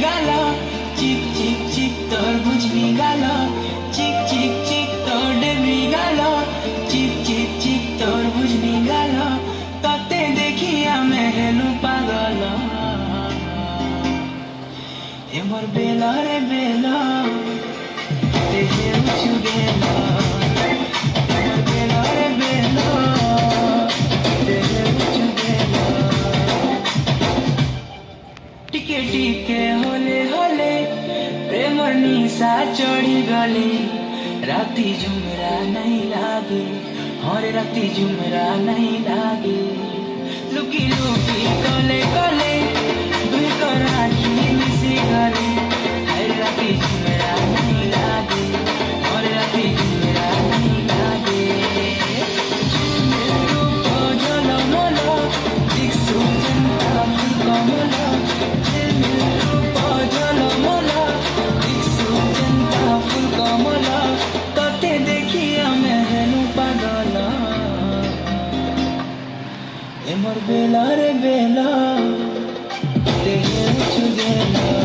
গাল চিক চিক চিক তোর বুঝনি গাল চিক চিক চিক তোর ডেবি গাল চিক চিক চিক তোর বুঝনি গাল ততে দেখি আমি হেলু পাগল এমর বেলা রে বেলা দেহে উঁচু গেলা এমর বেলা রে বেলা দেহে উঁচু গেলা টিকে টিকে হলে হলে প্রেমর নিশা চढ़ी गले राती झुमरा नहीं लागे और राती झुमरा नहीं लागे लुकी लुकी कले कले दुई कराची मिसी गले हर राती झुमरा नहीं लागे और राती झुमरा नहीं लागे रूप झलमलो दिखसु जनता फूल कमलो रूप झलमलो दिखसु जनता फूल कमलो तते देखी আমি হেনু পাগল এমর বেলা রে বেলা দেহে উঁচু গেলা।